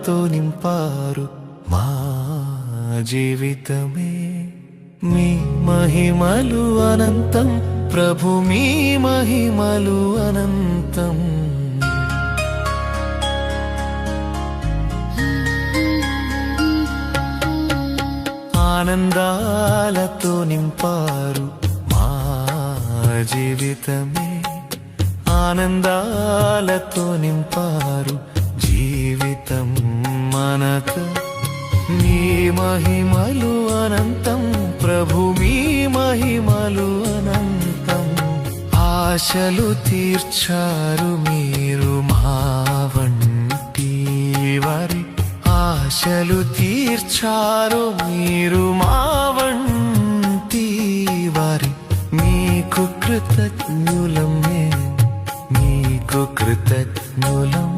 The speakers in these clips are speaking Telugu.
ఆనందాలతో నింపారు మా జీవితమే. మీ మహిమలు అనంతం ప్రభు, మీ మహిమలు అనంతం. ఆనందాలతో నింపారు మా జీవితమే. ఆనందాలతో నింపారు జీవితం మనకు. మీ మహిమలు అనంతం ప్రభు, మీ మహిమలు అనంతం. ఆశలు తీర్చారు మీరు మా వంటి వారి. ఆశలు తీర్చారు మీరు మా వంటి వారి. మీకు కృతజ్ఞులమే, మీకు కృతజ్ఞులం.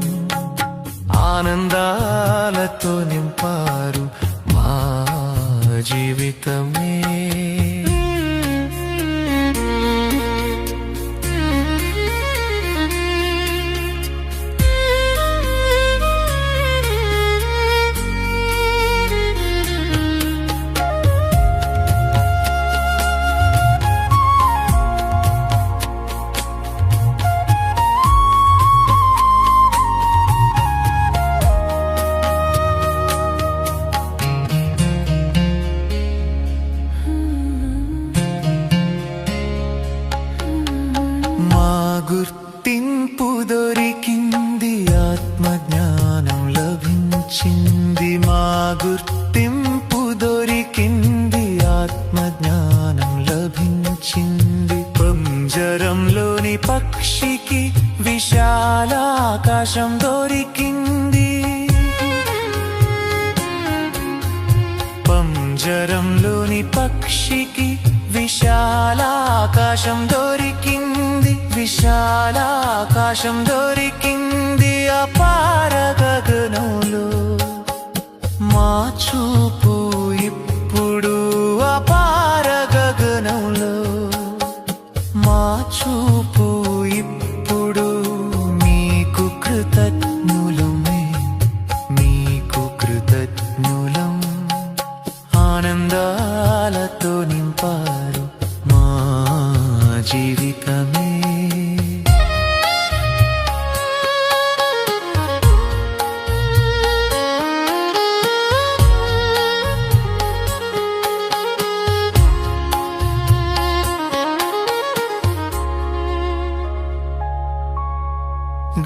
ఆనందాలతో నింపారు మా జీవితమే. గుర్తింపు దొరికింది, ఆత్మజ్ఞానం లభించింది. మా గుర్తింపు దొరికింది, ఆత్మజ్ఞానం లభించింది. పంజరంలోని పక్షికి విశాల ఆకాశం దొరికింది. పంజరంలోని పక్షికి విశాల ఆకాశం దొరికింది. విశాల ఆకాశం దొరికింది. అపార గగనంలో మా చూపు ఇప్పుడు. అపార గగనంలో మా చూపు ఇప్పుడు. మీకు కృతజ్ఞులమే, మీకు కృతజ్ఞులం. ఆనందాలతో నింపారు మా జీవితమే.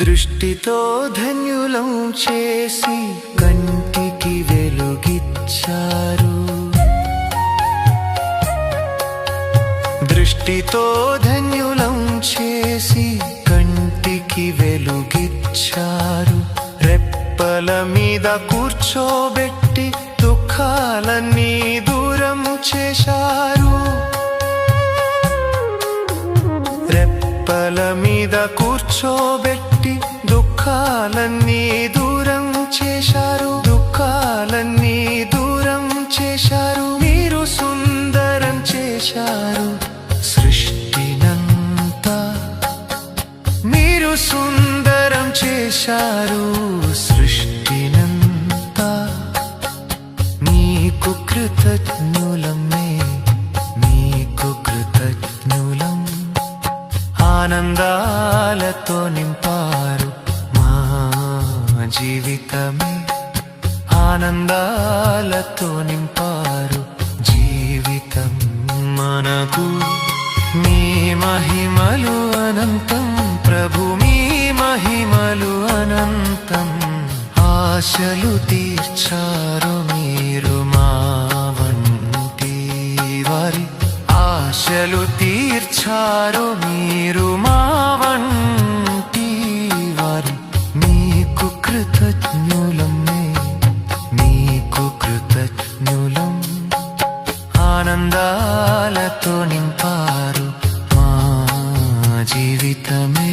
దృష్టితో ధన్యులం చేసి కంటికి వెలుగిచ్చారు. దృష్టితో ధన్యులం చేసి కంటికి వెలుగిచ్చారు. రెప్పల మీద కూర్చోబెట్టి దుఃఖాలన్నీ దూరం చేశారు. రెప్పల మీద కూర్చోబెట్టి దుఃఖాలన్నీ దూరం చేశారు. దుఃఖాలన్నీ దూరం చేశారు. మీరు సుందరం చేశారు సృష్టినంతా. మీరు సుందరం చేశారు సృష్టినంతా. మీకు కృతజ్ఞులమే, మీకు కృతజ్ఞులం. ఆనందాలతో నింపారు మా జీవితమే. ఆనందాలతో నింపారు జీవితం మనకు. మీ మహిమలు అనంతం ప్రభు, మీ మహిమలు అనంతం. ఆశలు తీర్చారు మీరు మా వంటి వారి. ఆశలు తీర్చారు మీరు మా వంటి వారి. మీకు కృతజ్ఞులమే, మీకు కృతజ్ఞులం. ఆనందాలతో నింపారు మా జీవితమే.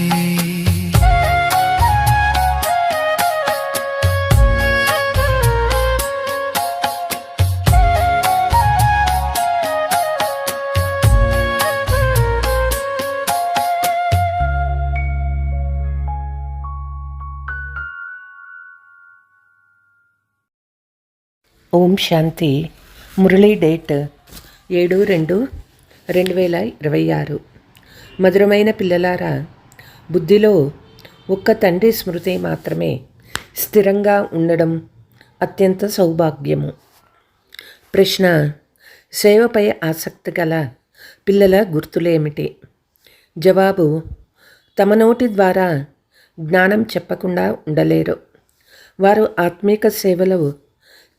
ఓం శాంతి. మురళీ డేట్ 7/2/2026. మధురమైన పిల్లలారా, బుద్ధిలో ఒక్క తండ్రి స్మృతి మాత్రమే స్థిరంగా ఉండడం అత్యంత సౌభాగ్యము. ప్రశ్న: సేవపై ఆసక్తి గల పిల్లల గుర్తులేమిటి? జవాబు: తమ నోటి ద్వారా జ్ఞానం చెప్పకుండా ఉండలేరు. వారు ఆత్మీక సేవలో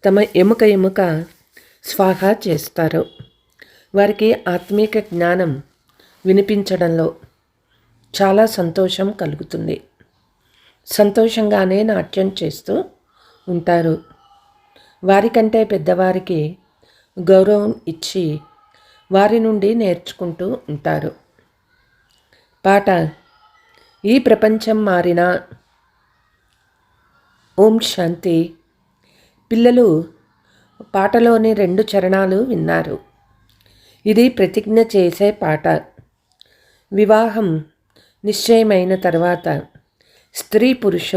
తమ ఎముక స్వాహా చేస్తారు. వారికి ఆత్మీక జ్ఞానం వినిపించడంలో చాలా సంతోషం కలుగుతుంది. సంతోషంగానే నాట్యం చేస్తూ ఉంటారు. వారికంటే పెద్దవారికి గౌరవం ఇచ్చి వారి నుండి నేర్చుకుంటూ ఉంటారు. పాట: ఈ ప్రపంచం మారినా. ఓం శాంతి. పిల్లలు పాటలోని 2 చరణాలు విన్నారు. ఇది ప్రతిజ్ఞ చేసే పాట. వివాహం నిశ్చయమైన తర్వాత స్త్రీ పురుష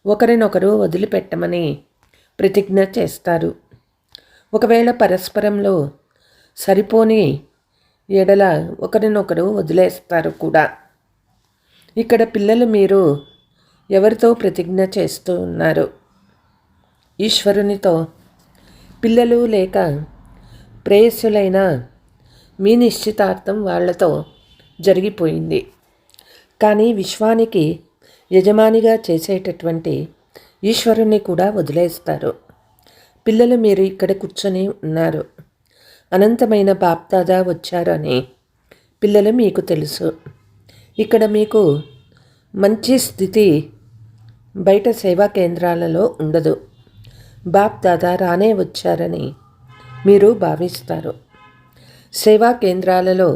ఒకరినొకరు వదిలిపెట్టమని ప్రతిజ్ఞ చేస్తారు. ఒకవేళ పరస్పరంలో సరిపోని ఎడల ఒకరినొకరు వదిలేస్తారు కూడా. ఇక్కడ పిల్లలు మీరు ఎవరితో ప్రతిజ్ఞ చేస్తూ ఉన్నారు? ఈశ్వరునితో. పిల్లలు లేక ప్రేయస్సులైన మీ నిశ్చితార్థం వాళ్లతో జరిగిపోయింది. కానీ విశ్వానికి యజమానిగా చేసేటటువంటి ఈశ్వరుని కూడా వదిలేస్తారు. పిల్లలు మీరు ఇక్కడ కూర్చొని ఉన్నారు. అనంతమైన బాప్దాదా వచ్చారు అని పిల్లలు మీకు తెలుసు. ఇక్కడ మీకు మంచి స్థితి బయట సేవా కేంద్రాలలో ఉండదు. బాప్దాదా రానే వచ్చారని మీరు భావిస్తారు. సేవా కేంద్రాలలో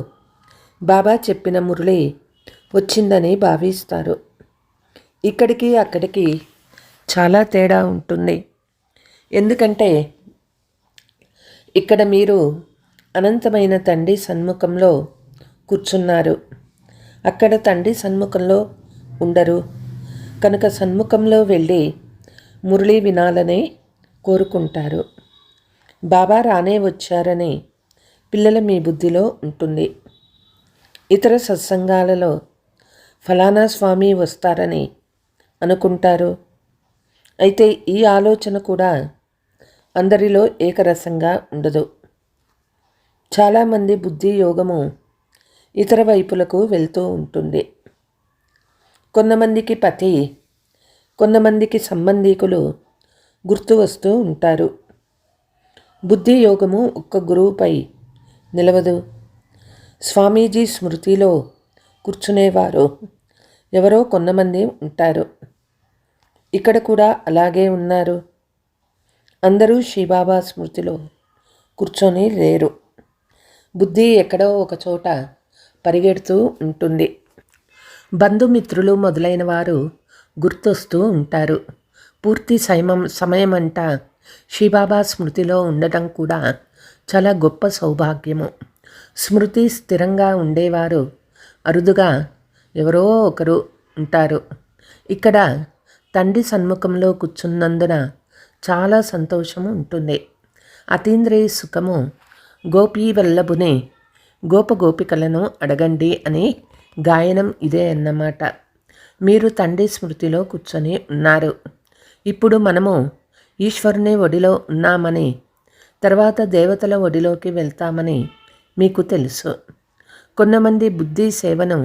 బాబా చెప్పిన మురళి వచ్చిందని భావిస్తారు. ఇక్కడికి అక్కడికి చాలా తేడా ఉంటుంది. ఎందుకంటే ఇక్కడ మీరు అనంతమైన తండ్రి సన్ముఖంలో కూర్చున్నారు. అక్కడ తండ్రి సన్ముఖంలో ఉండరు. కనుక సన్ముఖంలో వెళ్ళి మురళి వినాలని కోరుకుంటారు. బాబా రానే వచ్చారని పిల్లల మీ బుద్ధిలో ఉంటుంది. ఇతర సత్సంగాలలో ఫలానా స్వామి వస్తారని అనుకుంటారు. అయితే ఈ ఆలోచన కూడా అందరిలో ఏకరసంగా ఉండదు. చాలామంది బుద్ధి యోగము ఇతర వైపులకు వెళ్తూ ఉంటుంది. కొంతమందికి పతి, కొంతమందికి సంబంధీకులు గుర్తు వస్తూ ఉంటారు. బుద్ధి యోగము ఒక్క గురువుపై నిలవదు. స్వామీజీ స్మృతిలో కూర్చునేవారు ఎవరో కొంతమంది ఉంటారు. ఇక్కడ కూడా అలాగే ఉన్నారు. అందరూ శ్రీబాబా స్మృతిలో కూర్చొని లేరు. బుద్ధి ఎక్కడో ఒక చోట పరిగెడుతూ ఉంటుంది. బంధుమిత్రులు మొదలైన వారు గుర్తొస్తూ ఉంటారు. పూర్తి సమయమంతా శ్రీబాబా స్మృతిలో ఉండటం కూడా చాలా గొప్ప సౌభాగ్యము. స్మృతి స్థిరంగా ఉండేవారు అరుదుగా ఎవరో ఒకరు ఉంటారు. ఇక్కడ తండ్రి సన్ముఖంలో కూర్చున్నందున చాలా సంతోషము ఉంటుంది. అతీంద్రియ సుఖము గోపీ వల్లభుని గోపగోపికలను అడగండి అని గాయనం ఇదే అన్నమాట. మీరు తండ్రి స్మృతిలో కూర్చొని ఉన్నారు. ఇప్పుడు మనము ఈశ్వరుని ఒడిలో ఉన్నామని, తర్వాత దేవతల ఒడిలోకి వెళ్తామని మీకు తెలుసు. కొంతమంది బుద్ధి సేవను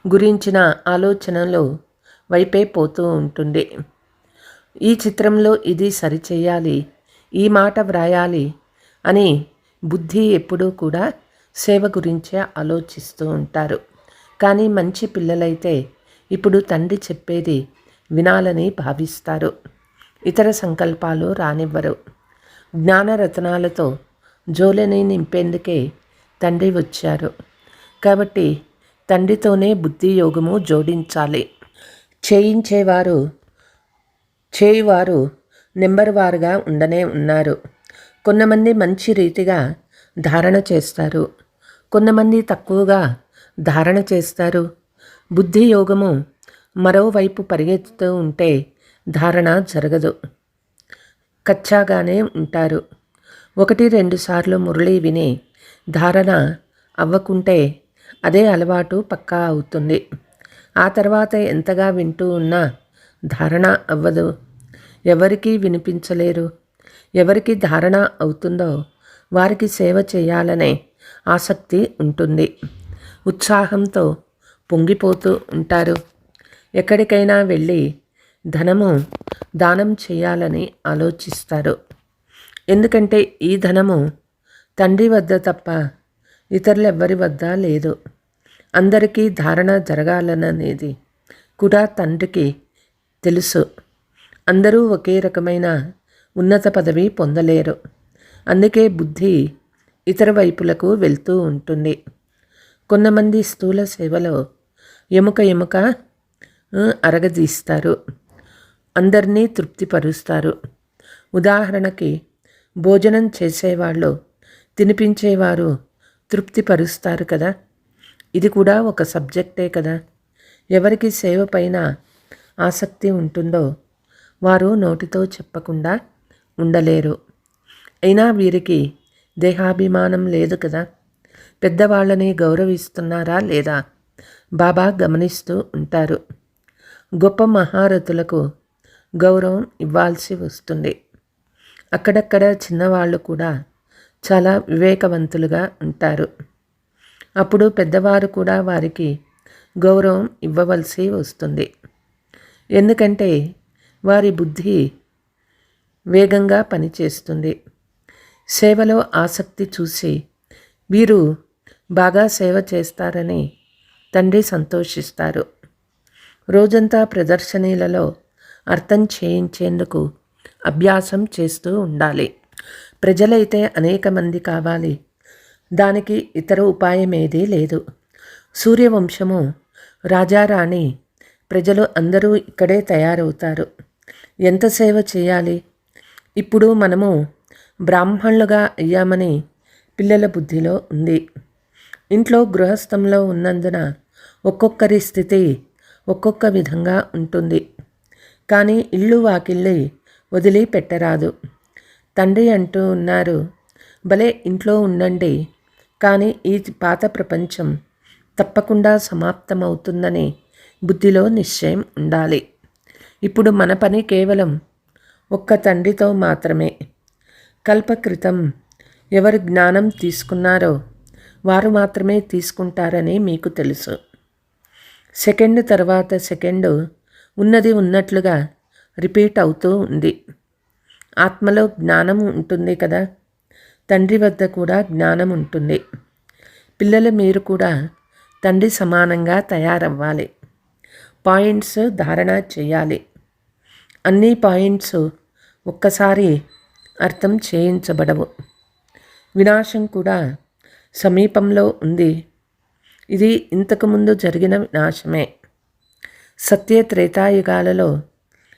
గురించిన ఆలోచనలు వైపే పోతూ ఉంటుంది. ఈ చిత్రంలో ఇది సరిచేయాలి, ఈ మాట వ్రాయాలి అని బుద్ధి ఎప్పుడూ కూడా సేవ గురించే ఆలోచిస్తూ ఉంటారు. కానీ మంచి పిల్లలైతే ఇప్పుడు తండ్రి చెప్పేది వినాలని భావిస్తారు. ఇతర సంకల్పాలు రానివ్వరు. జ్ఞానరత్నాలతో జోలని నింపేందుకే తండ్రి వచ్చారు. కాబట్టి తండ్రితోనే బుద్ధి యోగము జోడించాలి. చేయువారు నెంబర్ వారుగా ఉండనే ఉన్నారు. కొంతమంది మంచి రీతిగా ధారణ చేస్తారు, కొంతమంది తక్కువగా ధారణ చేస్తారు. బుద్ధి యోగము మరోవైపు పరిగెత్తుతూ ఉంటే ధారణ జరగదు. కచ్చాగానే ఉంటారు. 1-2 సార్లు మురళి విని ధారణ అవ్వకుంటే అదే అలవాటు పక్కా అవుతుంది. ఆ తర్వాత ఎంతగా వింటూ ఉన్నా ధారణ అవ్వదు. ఎవరికి వినిపించలేరు. ఎవరికి ధారణ అవుతుందో వారికి సేవ చేయాలనే ఆసక్తి ఉంటుంది. ఉత్సాహంతో పొంగిపోతూ ఉంటారు. ఎక్కడికైనా వెళ్ళి ధనము దానం చేయాలని ఆలోచిస్తారు. ఎందుకంటే ఈ ధనము తండ్రి వద్ద తప్ప ఇతరులెవ్వరి వద్ద లేదు. అందరికీ ధారణ జరగాలనేది కూడా తండ్రికి తెలుసు. అందరూ ఒకే రకమైన ఉన్నత పదవి పొందలేరు. అందుకే బుద్ధి ఇతర వైపులకు వెళ్తూ ఉంటుంది. కొంతమంది స్థూల సేవలో ఎముక అరగదీస్తారు. అందరినీ తృప్తిపరుస్తారు. ఉదాహరణకి భోజనం చేసేవాళ్ళు తినిపించేవారు తృప్తిపరుస్తారు కదా. ఇది కూడా ఒక సబ్జెక్టే కదా. ఎవరికి సేవ పైన ఆసక్తి ఉంటుందో వారు నోటితో చెప్పకుండా ఉండలేరు. అయినా వీరికి దేహాభిమానం లేదు కదా. పెద్దవాళ్ళని గౌరవిస్తున్నారా లేదా బాబా గమనిస్తూ ఉంటారు. గొప్ప మహారథులకు గౌరవం ఇవ్వాల్సి వస్తుంది. అక్కడక్కడ చిన్నవాళ్ళు కూడా చాలా వివేకవంతులుగా ఉంటారు. అప్పుడు పెద్దవారు కూడా వారికి గౌరవం ఇవ్వవలసి వస్తుంది. ఎందుకంటే వారి బుద్ధి వేగంగా పనిచేస్తుంది. సేవలో ఆసక్తి చూసి వీరు బాగా సేవ చేస్తారని తండ్రి సంతోషిస్తారు. రోజంతా ప్రదర్శనీలలో అర్థం చేయించేందుకు అభ్యాసం చేస్తూ ఉండాలి. ప్రజలైతే అనేక మంది కావాలి. దానికి ఇతర ఉపాయమేదీ లేదు. సూర్యవంశము రాజారాణి ప్రజలు అందరూ ఇక్కడే తయారవుతారు. ఎంత సేవ చేయాలి? ఇప్పుడు మనము బ్రాహ్మణులుగా అయ్యామని పిల్లల బుద్ధిలో ఉంది. ఇంట్లో గృహస్థంలో ఉన్నందున ఒక్కొక్కరి స్థితి ఒక్కొక్క విధంగా ఉంటుంది. కానీ ఇల్లు వాకిళ్ళి వదిలి పెట్టరాదు. తండ్రి అంటూ ఉన్నారు, భలే ఇంట్లో ఉండండి, కానీ ఈ పాత ప్రపంచం తప్పకుండా సమాప్తమవుతుందని బుద్ధిలో నిశ్చయం ఉండాలి. ఇప్పుడు మన పని కేవలం ఒక్క తండ్రితో మాత్రమే. కల్పకృతం ఎవరు జ్ఞానం తీసుకున్నారో వారు మాత్రమే తీసుకుంటారని మీకు తెలుసు. సెకండ్ తర్వాత సెకండు ఉన్నది ఉన్నట్లుగా రిపీట్ అవుతూ ఉంది. ఆత్మలో జ్ఞానం ఉంటుంది కదా. తండ్రి వద్ద కూడా జ్ఞానం ఉంటుంది. పిల్లలు మీరు కూడా తండ్రి సమానంగా తయారవ్వాలి. పాయింట్స్ ధారణ చేయాలి. అన్ని పాయింట్స్ ఒక్కసారి అర్థం చేయించబడవు. వినాశం కూడా సమీపంలో ఉంది. ఇది ఇంతకుముందు జరిగిన వినాశమే. సత్య త్రేతాయుగాలలో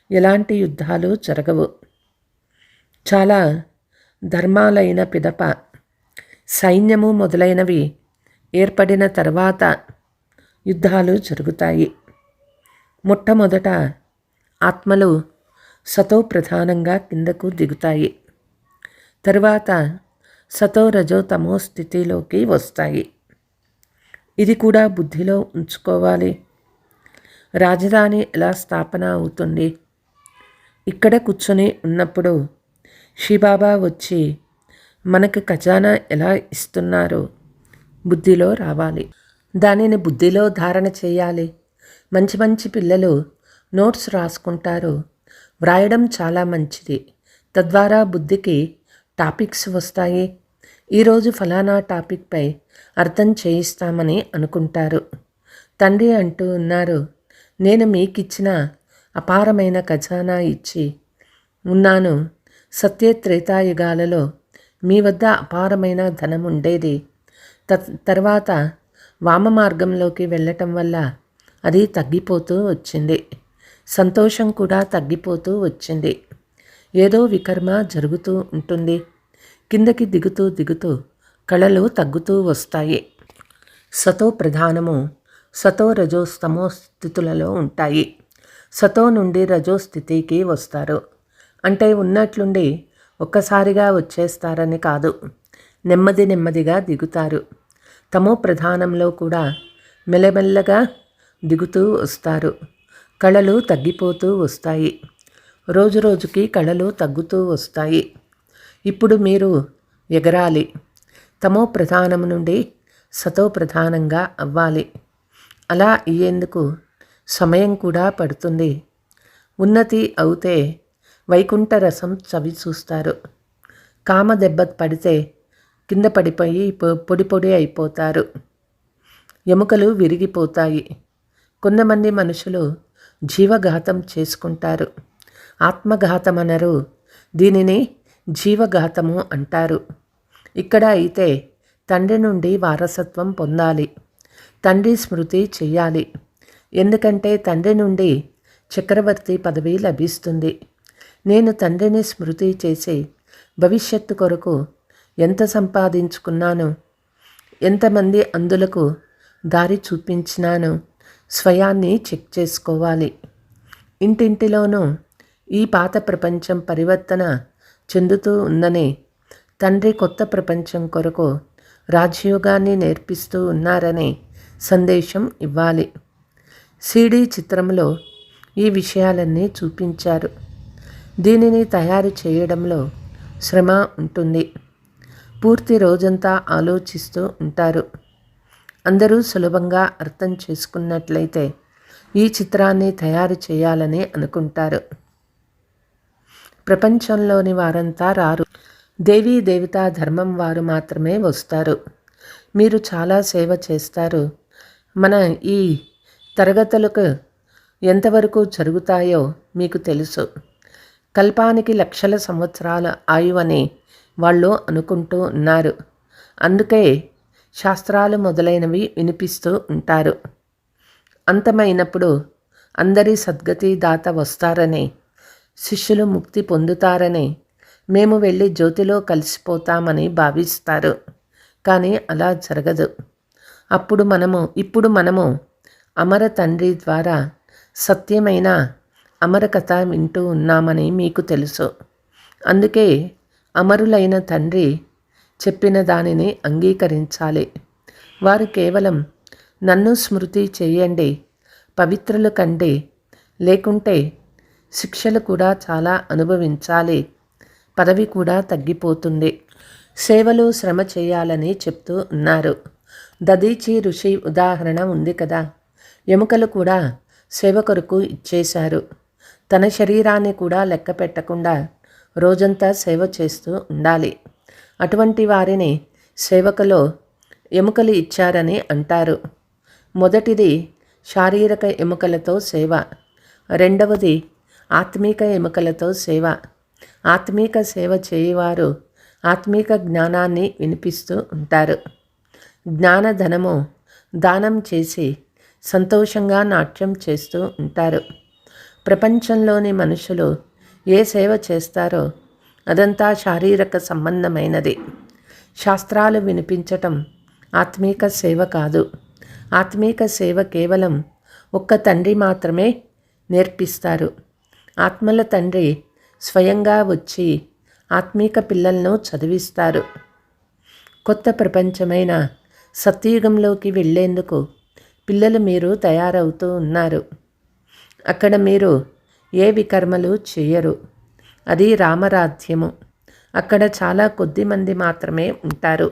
ఎలాంటి యుద్ధాలు జరగవు. చాలా ధర్మాలైన పిదప సైన్యము మొదలైనవి ఏర్పడిన తర్వాత యుద్ధాలు జరుగుతాయి. మొట్టమొదట ఆత్మలు సతో ప్రధానంగా కిందకు దిగుతాయి. తరువాత సతో రజో తమో స్థితిలోకి వస్తాయి. ఇది కూడా బుద్ధిలో ఉంచుకోవాలి. రాజధాని ఎలా స్థాపన అవుతుంది? ఇక్కడ కూర్చొని ఉన్నప్పుడు శివబాబా వచ్చి మనకు ఖజానా ఎలా ఇస్తున్నారో బుద్ధిలో రావాలి. దానిని బుద్ధిలో ధారణ చేయాలి. మంచి మంచి పిల్లలు నోట్స్ రాసుకుంటారు. వ్రాయడం చాలా మంచిది. తద్వారా బుద్ధికి టాపిక్స్ వస్తాయి. ఈరోజు ఫలానా టాపిక్పై అర్థం చేయిస్తామని అనుకుంటారు. తండ్రి అంటూ ఉన్నారు, నేను మీకిచ్చిన అపారమైన ఖజానా ఇచ్చి ఉన్నాను. సత్య త్రేతాయుగాలలో మీ వద్ద అపారమైన ధనం ఉండేది. తర్వాత వామ మార్గంలోకి వెళ్ళటం వల్ల అది తగ్గిపోతూ వచ్చింది. సంతోషం కూడా తగ్గిపోతూ వచ్చింది. ఏదో వికర్మ జరుగుతూ ఉంటుంది. కిందకి దిగుతూ దిగుతూ కళలు తగ్గుతూ వస్తాయి. సతో ప్రధానము సతో రజోస్తమో స్థితులలో ఉంటాయి. సతో నుండి రజో స్థితికి వస్తారు. అంటే ఉన్నట్లుండి ఒక్కసారిగా వచ్చేస్తారని కాదు, నెమ్మది నెమ్మదిగా దిగుతారు. తమో ప్రధానంలో కూడా మెల్లమెల్లగా దిగుతూ వస్తారు. కళలు తగ్గిపోతూ వస్తాయి. రోజు రోజుకి కళలు తగ్గుతూ వస్తాయి. ఇప్పుడు మీరు ఎగరాలి. తమో ప్రధానం నుండి సతో ప్రధానంగా అవ్వాలి. అలా అయ్యేందుకు సమయం కూడా పడుతుంది. ఉన్నతి అవుతే వైకుంఠ రసం చవి చూస్తారు. కామ దెబ్బ పడితే కింద పడిపోయి పొడి పొడి అయిపోతారు. ఎముకలు విరిగిపోతాయి. కొంతమంది మనుషులు జీవఘాతం చేసుకుంటారు. ఆత్మఘాతం అనరు, దీనిని జీవఘాతము అంటారు. ఇక్కడ అయితే తండ్రి నుండి వారసత్వం పొందాలి. తండ్రి స్మృతి చెయ్యాలి. ఎందుకంటే తండ్రి నుండి చక్రవర్తి పదవి లభిస్తుంది. నేను తండ్రిని స్మృతి చేసి భవిష్యత్తు కొరకు ఎంత సంపాదించుకున్నాను, ఎంతమంది అందులకు దారి చూపించినాను, స్వయాన్ని చెక్ చేసుకోవాలి. ఇంటింటిలోనూ ఈ పాత ప్రపంచం పరివర్తన చెందుతూ ఉందని, తండ్రి కొత్త ప్రపంచం కొరకు రాజయోగాన్ని నేర్పిస్తూ ఉన్నారని సందేశం ఇవ్వాలి. సీడీ చిత్రంలో ఈ విషయాలన్నీ చూపించారు. దీనిని తయారు చేయడంలో శ్రమ ఉంటుంది. పూర్తి రోజంతా ఆలోచిస్తూ ఉంటారు. అందరూ సులభంగా అర్థం చేసుకున్నట్లయితే ఈ చిత్రాన్ని తయారు చేయాలని అనుకుంటారు. ప్రపంచంలోని వారంతా రారు. దేవీ దేవతా ధర్మం వారు మాత్రమే వస్తారు. మీరు చాలా సేవ చేస్తారు. మన ఈ తరగతులకు ఎంతవరకు జరుగుతాయో మీకు తెలుసు. కల్పానికి లక్షల సంవత్సరాల ఆయువని వాళ్ళు అనుకుంటూ ఉన్నారు. అందుకే శాస్త్రాలు మొదలైనవి వినిపిస్తూ ఉంటారు. అంతమైనప్పుడు అందరి సద్గతి దాత వస్తారని, శిష్యులు ముక్తి పొందుతారని, మేము వెళ్ళి జ్యోతిలో కలిసిపోతామని భావిస్తారు. కానీ అలా జరగదు. ఇప్పుడు మనము అమర తండ్రి ద్వారా సత్యమైన అమర కథ వింటూ ఉన్నామని మీకు తెలుసు. అందుకే అమరులైన తండ్రి చెప్పిన దానిని అంగీకరించాలి. వారు కేవలం నన్ను స్మృతి చేయండి, పవిత్రులు కండి, లేకుంటే శిక్షలు కూడా చాలా అనుభవించాలి, పదవి కూడా తగ్గిపోతుంది. సేవలు శ్రమ చేయాలని చెప్తూ ఉన్నారు. దదీచి ఋషి ఉదాహరణ ఉంది కదా. ఎముకలు కూడా సేవ కొరకు ఇచ్చేశారు. తన శరీరాన్ని కూడా లెక్క పెట్టకుండా రోజంతా సేవ చేస్తూ ఉండాలి. అటువంటి వారిని సేవకులో ఎముకలు ఇచ్చారని అంటారు. మొదటిది శారీరక ఎముకలతో సేవ, రెండవది ఆత్మీక ఎముకలతో సేవ. ఆత్మీక సేవ చేయవారు ఆత్మీక జ్ఞానాన్ని వినిపిస్తూ ఉంటారు. జ్ఞానధనము దానం చేసి సంతోషంగా నాట్యం చేస్తూ ఉంటారు. ప్రపంచంలోని మనుషులు ఏ సేవ చేస్తారో అదంతా శారీరక సంబంధమైనది. శాస్త్రాలు వినిపించటం ఆత్మీక సేవ కాదు. ఆత్మీక సేవ కేవలం ఒక్క తండ్రి మాత్రమే నేర్పిస్తారు. ఆత్మల తండ్రి స్వయంగా వచ్చి ఆత్మీక పిల్లలను చదివిస్తారు. కొత్త ప్రపంచమైన సత్యయుగంలోకి వెళ్ళేందుకు పిల్లలు మీరు తయారవుతూ ఉన్నారు. అక్కడ మీరు ఏ వికర్మలు చేయరు. అది రామరాజ్యము. అక్కడ చాలా కొద్ది మంది మాత్రమే ఉంటారు.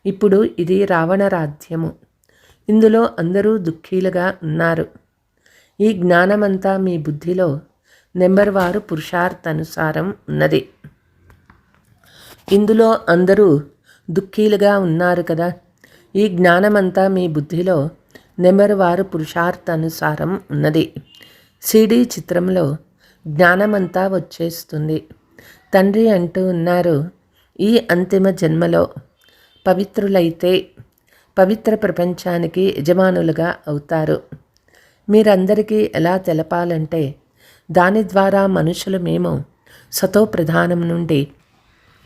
ఇప్పుడు ఇది రావణ రాజ్యము. ఇందులో అందరూ దుఃఖీలుగా ఉన్నారు. ఈ జ్ఞానమంతా మీ బుద్ధిలో నెంబర్ వారు పురుషార్థానుసారం ఉన్నది. ఇందులో అందరూ దుఃఖీలుగా ఉన్నారు కదా. ఈ జ్ఞానమంతా మీ బుద్ధిలో నెంబర్ వారు పురుషార్థానుసారం ఉన్నది. సీడీ చిత్రంలో జ్ఞానమంతా వచ్చేస్తుంది. తండ్రి అంటూ ఉన్నారు, ఈ అంతిమ జన్మలో పవిత్రులైతే పవిత్ర ప్రపంచానికి యజమానులుగా అవుతారు. మీరందరికీ ఎలా తెలపాలంటే, దాని ద్వారా మనుషులు మేము సతో ప్రధానం నుండి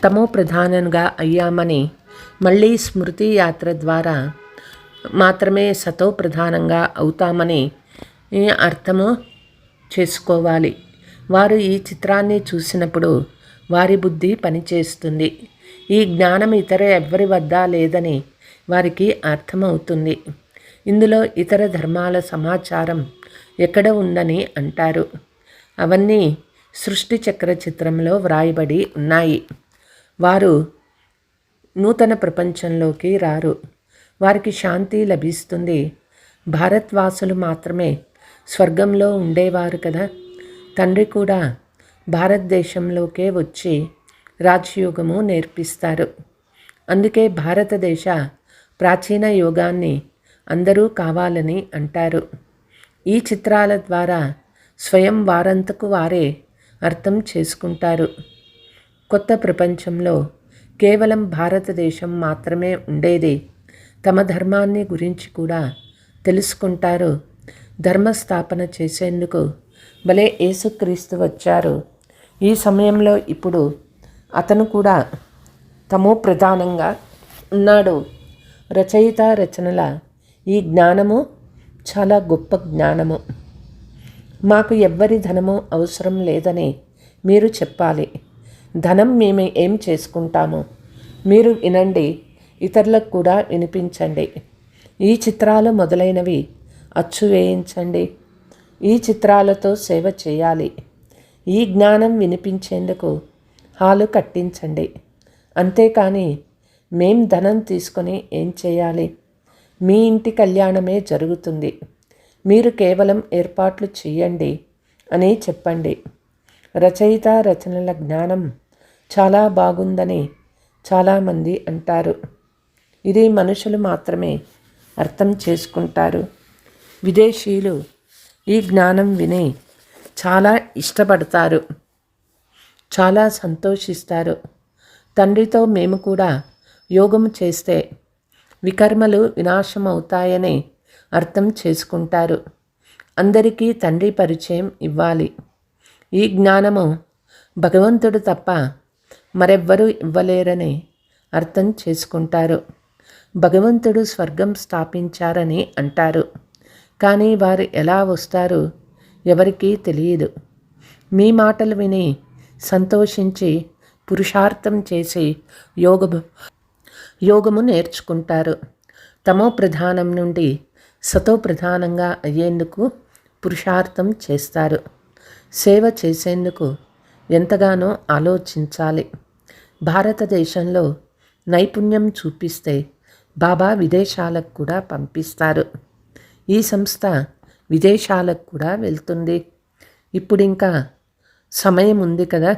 తమో ప్రధానంగా అయ్యామని, మళ్ళీ స్మృతి యాత్ర ద్వారా మాత్రమే సతో ప్రధానంగా అవుతామని అర్థము చేసుకోవాలి. వారు ఈ చిత్రాన్ని చూసినప్పుడు వారి బుద్ధి పనిచేస్తుంది. ఈ జ్ఞానం ఇతర ఎవ్వరి వద్ద లేదని వారికి అర్థమవుతుంది. ఇందులో ఇతర ధర్మాల సమాచారం ఎక్కడ ఉందని అంటారు. అవన్నీ సృష్టి చక్ర చిత్రంలో వ్రాయబడి ఉన్నాయి. వారు నూతన ప్రపంచంలోకి రారు. వారికి శాంతి లభిస్తుంది. భారత్వాసులు మాత్రమే స్వర్గంలో ఉండేవారు కదా. తండ్రి కూడా భారతదేశంలోకే వచ్చి రాజయోగము నేర్పిస్తారు. అందుకే భారతదేశ ప్రాచీన యోగాన్ని అందరూ కావాలని అంటారు. ఈ చిత్రాల ద్వారా స్వయం వారంతకు వారే అర్థం చేసుకుంటారు. కొత్త ప్రపంచంలో కేవలం భారతదేశం మాత్రమే ఉండేది. తమ ధర్మాన్ని గురించి కూడా తెలుసుకుంటారు. ధర్మస్థాపన చేసేందుకు భలే యేసుక్రీస్తు వచ్చారు. ఈ సమయంలో ఇప్పుడు అతను కూడా తమో ప్రధానంగా ఉన్నాడు. రచయిత రచనల ఈ జ్ఞానము చాలా గొప్ప జ్ఞానము. మాకు ఎవ్వరి ధనము అవసరం లేదని మీరు చెప్పాలి. ధనం మేము ఏం చేసుకుంటాము? మీరు వినండి, ఇతరులకు కూడా వినిపించండి. ఈ చిత్రాలు మొదలైనవి అచ్చు వేయించండి. ఈ చిత్రాలతో సేవ చేయాలి. ఈ జ్ఞానం వినిపించేందుకు హాలు కట్టించండి. అంతేకాని మేం ధనం తీసుకొని ఏం చేయాలి? మీ ఇంటి కళ్యాణమే జరుగుతుంది. మీరు కేవలం ఏర్పాట్లు చేయండి అని చెప్పండి. రచయిత రచనల జ్ఞానం చాలా బాగుందని చాలామంది అంటారు. ఇది మనుషులు మాత్రమే అర్థం చేసుకుంటారు. విదేశీయులు ఈ జ్ఞానం విని చాలా ఇష్టపడతారు, చాలా సంతోషిస్తారు. తండ్రితో మేము కూడా యోగం చేస్తే వికర్మలు వినాశం అవుతాయని అర్థం చేసుకుంటారు. అందరికీ తండ్రి పరిచయం ఇవ్వాలి. ఈ జ్ఞానము భగవంతుడు తప్ప మరెవ్వరూ ఇవ్వలేరని అర్థం చేసుకుంటారు. భగవంతుడు స్వర్గం స్థాపించారని అంటారు. కానీ వారు ఎలా వస్తారు ఎవరికీ తెలియదు. మీ మాటలు విని సంతోషించి పురుషార్థం చేసి యోగము నేర్చుకుంటారు. తమో ప్రధానం నుండి సతో ప్రధానంగా అయ్యేందుకు పురుషార్థం చేస్తారు. సేవ చేసేందుకు ఎంతగానో ఆలోచించాలి. భారతదేశంలో నైపుణ్యం చూపిస్తే బాబా విదేశాలకు కూడా పంపిస్తారు. ఈ సంస్థ విదేశాలకు కూడా వెళ్తుంది. ఇప్పుడు ఇంకా సమయం ఉంది కదా.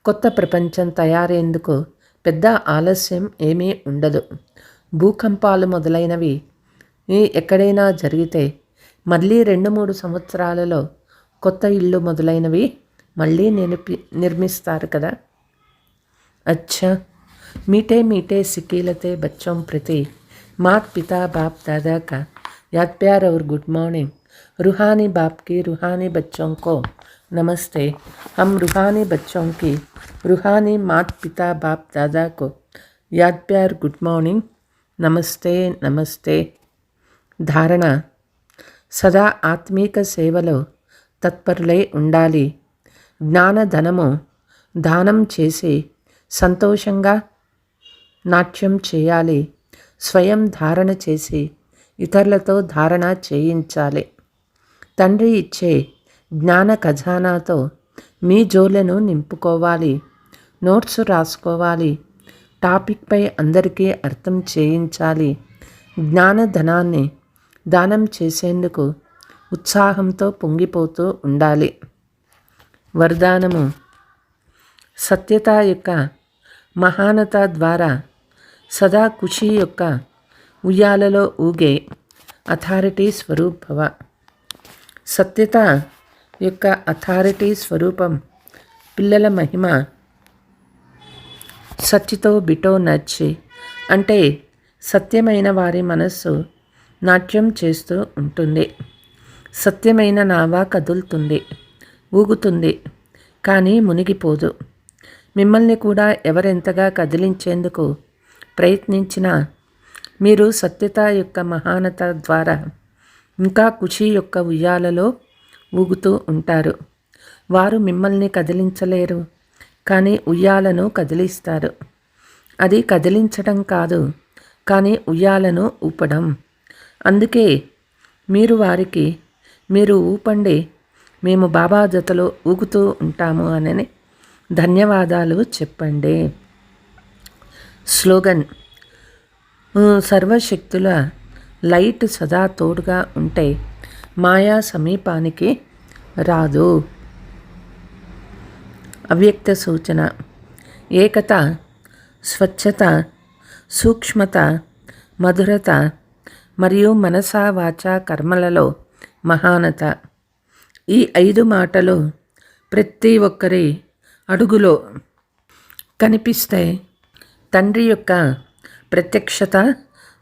కొత్త ప్రపంచం తయారేందుకు పెద్ద ఆలస్యం ఏమీ ఉండదు. భూకంపాలు మొదలైనవి ఎక్కడైనా జరిగితే మళ్ళీ 2-3 సంవత్సరాలలో కొత్త ఇల్లు మొదలైనవి మళ్ళీ నిర్మిస్తారు కదా. अच्छा, मीठे मीठे सिकीलते बच्चों प्रति मात पिता बाप दादा का याद प्यार और गुड मॉर्निंग. रूहानी बाप की रूहानी बच्चों को नमस्ते. हम रूहानी बच्चों की रूहानी मात पिता बाप दादा को याद प्यार गुड मॉर्निंग, नमस्ते नमस्ते. ధారణ: సదా ఆత్మీక సేవలో తత్పరులై ఉండాలి. జ్ఞానధనము దానం చేసి సంతోషంగా నాట్యం చేయాలి. స్వయం ధారణ చేసి ఇతరులతో ధారణ చేయించాలి. తండ్రి ఇచ్చే జ్ఞాన ఖజానాతో మీ జోలను నింపుకోవాలి. నోట్స్ రాసుకోవాలి. టాపిక్పై అందరికీ అర్థం చేయించాలి. జ్ఞానధనాన్ని దానం చేసేందుకు ఉత్సాహంతో పొంగిపోతూ ఉండాలి. వరదానము: సత్యత యొక్క మహానత ద్వారా సదా ఖుషి యొక్క ఉయ్యాలలో ఊగే అథారిటీ స్వరూప్ భవ. సత్యత యొక్క అథారిటీ స్వరూపం పిల్లల మహిమ. సచ్చితో బిటో నచ్చి అంటే సత్యమైన వారి మనస్సు నాట్యం చేస్తూ ఉంటుంది. సత్యమైన నావ కదులుతుంది, ఊగుతుంది, కానీ మునిగిపోదు. మిమ్మల్ని కూడా ఎవరెంతగా కదిలించేందుకు ప్రయత్నించినా మీరు సత్యత యొక్క మహానత ద్వారా ఇంకా ఖుషి యొక్క ఉయ్యాలలో ఊగుతూ ఉంటారు. వారు మిమ్మల్ని కదిలించలేరు, కానీ ఉయ్యాలను కదిలిస్తారు. అది కదిలించడం కాదు, కానీ ఉయ్యాలను ఊపడం. అందుకే మీరు వారికి, మీరు ఊపండి, మేము బాబా జతలో ఊగుతూ ఉంటాము అని ధన్యవాదాలు చెప్పండి. స్లోగన్: సర్వశక్తుల లైట్ సదా తోడుగా ఉంటే మాయా సమీపానికి రాదు. అవ్యక్త సూచన: ఏకత, స్వచ్ఛత, సూక్ష్మత, మధురత మరియు మనసా వాచా కర్మలలో మహానత. ఈ 5 మాటలు ప్రతి ఒక్కరి అడుగులో కనిపిస్తే తండ్రి యొక్క ప్రత్యక్షత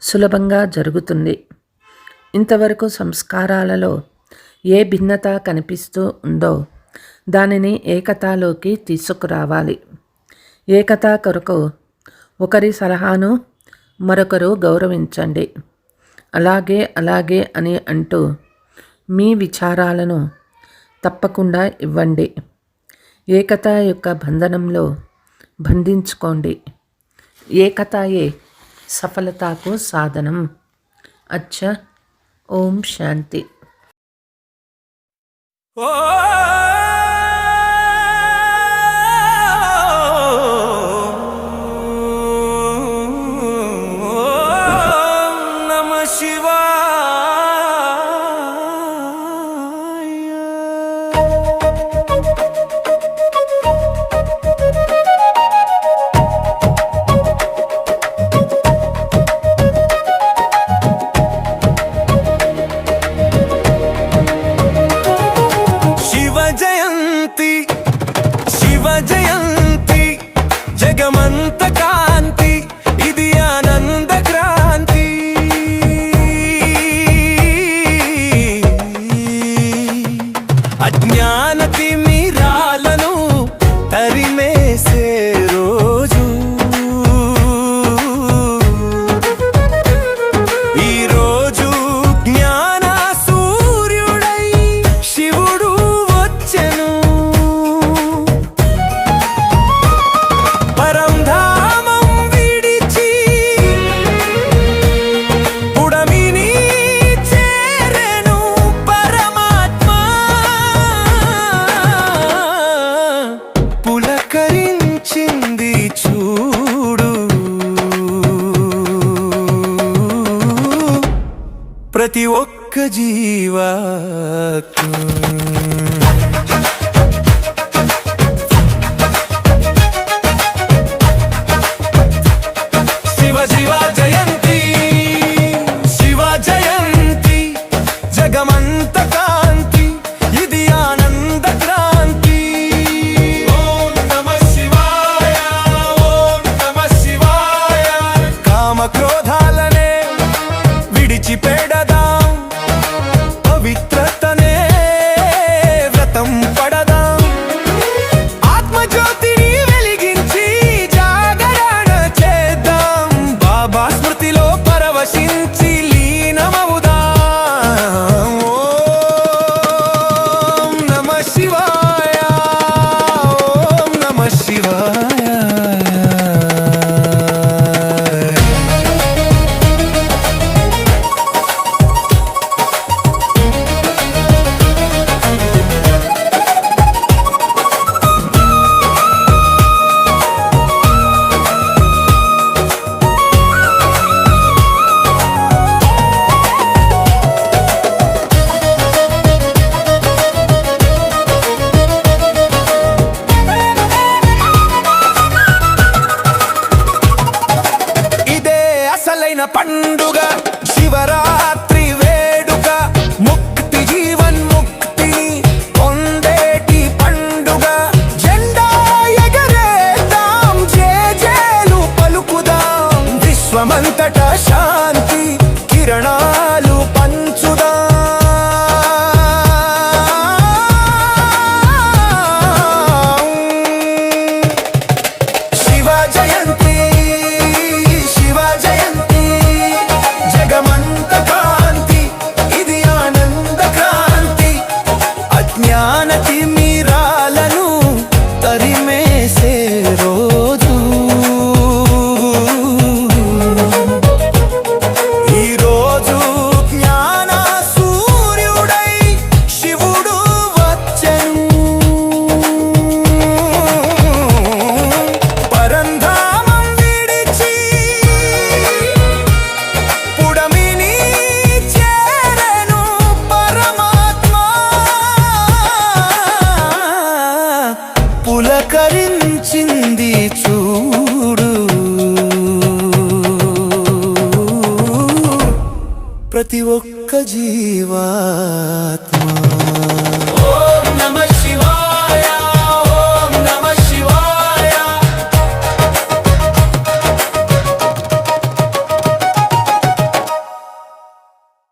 సులభంగా జరుగుతుంది. ఇంతవరకు సంస్కారాలలో ఏ భిన్నత కనిపిస్తూ ఉందో దానిని ఏకతాలోకి తీసుకురావాలి. ఏకతా కొరకు ఒకరి సలహాను మరొకరు గౌరవించండి. అలాగే అలాగే అని అంటూ మీ విచారాలను తప్పకుండా ఇవ్వండి. ఏకత యొక్క బంధనంలో బంధించుకోండి. ఏకతాయే సఫలతకు సాధనం. అచ్చా, ఓం శాంతి. జగమంత కాంతి, ఇది ఆనంద క్రాంతి. అజ్ఞాన తిమిరాలను తరిమేసే రోజు ఈ రోజు. జ్ఞాన సూర్యుడై శివుడు వచ్చెను. ప్రతి ఒక్క జీవాత్మ శివ శివ జయంతి, శివ జయంతి. జగమంత కాంతి, ఇది ఆనంద క్రాంతి. ఓం నమః శివాయ, ఓం నమః శివాయ. కామ క్రోధాలనే విడిచిపెడదాం, పవిత్రతనే ఒక్క జీవాత్మ